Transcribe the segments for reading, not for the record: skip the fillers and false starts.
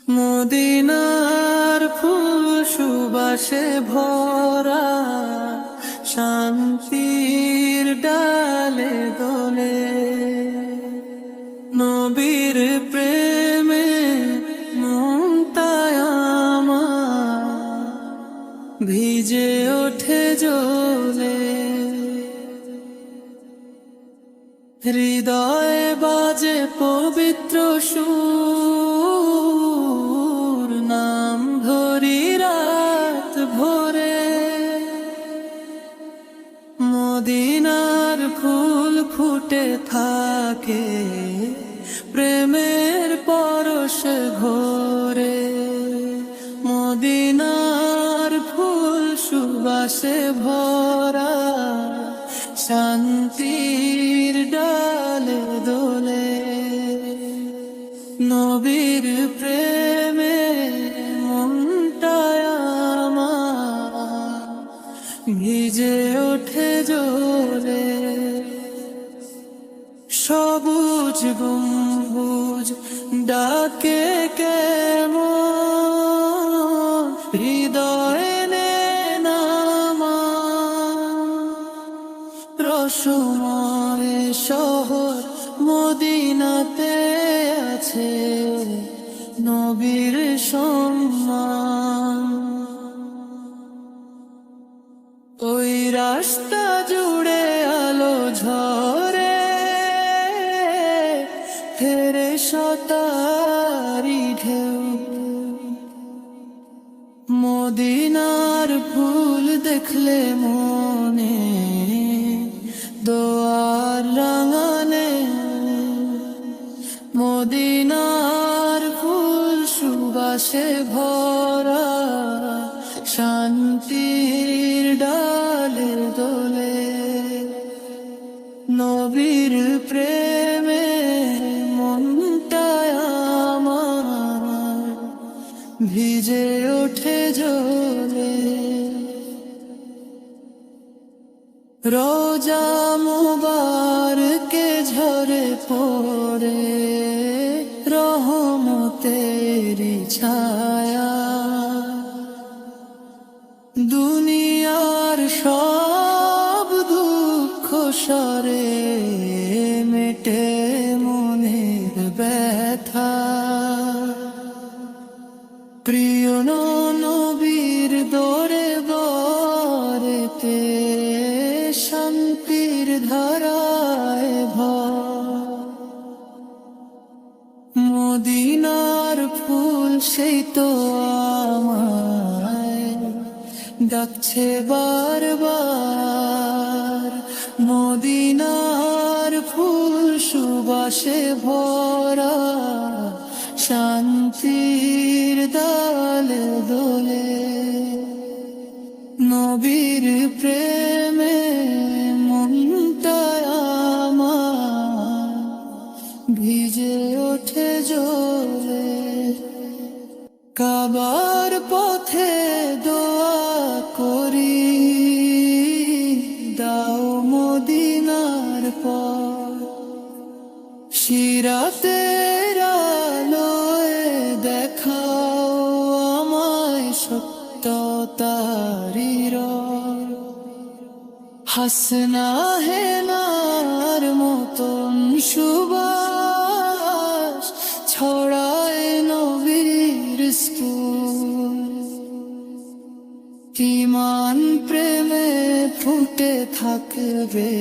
মদিনার ফুল সুবাসে ভরা, শান্তির ডালে দোলে। নবীর প্রেমে মনটায় আমার ভিজে ওঠে জ্বলে। হৃদয়ে বাজে পবিত্র সুর, নাম ধরি রাত ভোরে। মদিনার ফুল ফুটে থাকে প্রেমের পরশ ঘোরে। মদিনার ফুল সুবাসে ভরা, শান্তির ডালে দোলে। নবীর প্রেমে মনটায় আমার ভিজে ওঠে জ্বলে। সবুজ গম্বুজ ডাকে কেমন, হৃদয়ে রসময় শহর মদিনাতে আছে নবীর সম্মান। ওই রাস্তা জুড়ে আলো ঝরে, ফেরে শতারি ঢেউ। মদিনার ফুল দেখলে মনে দোয়ার রাঙানে। মদিনার ফুল সুবাসে ভরা, শান্তির ডালে দোলে। নবীর প্রেমে মনটায় আমার ভিজে ওঠে জ্বলে। রোজা মুবারকে ঝরে পড়ে রহমতেরি ছায়া। দুনিয়ার সব দুঃখ সরে, মেটে মনের ব্যথা। প্রিয় নবীর দরবারেতে শান্তির ধারায় ভর। মদিনার ফুল সেই তো আমায় ডাকছে বারবার। মদিনার ফুল সুবাসে ভরা, শান্তির ডালে দোলে। নবীর প্রেমে মনটায় আমার ভিজে ওঠে জ্বলে। কাবার পথে দোয়া করি, দাও মদিনার পথ। সিরাতের আলোয় দেখাও আমায় সত্যতারি রথ। হাসনা হেনার মতন সুবাস ছড়ায় নবীর স্কুল। ঈমান প্রেমে ফুটে থাকবে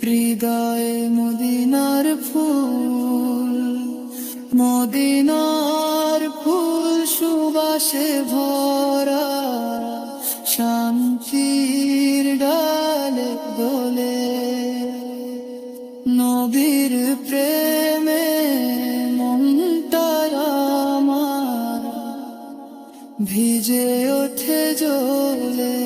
হৃদয়ে মদিনার ফুল। মদিনার ফুল সুবাসে ভরা, শান্তির ডালে দোলে। নবীর প্রেমে মনটায় আমার ভিজে ওঠে জ্বলে।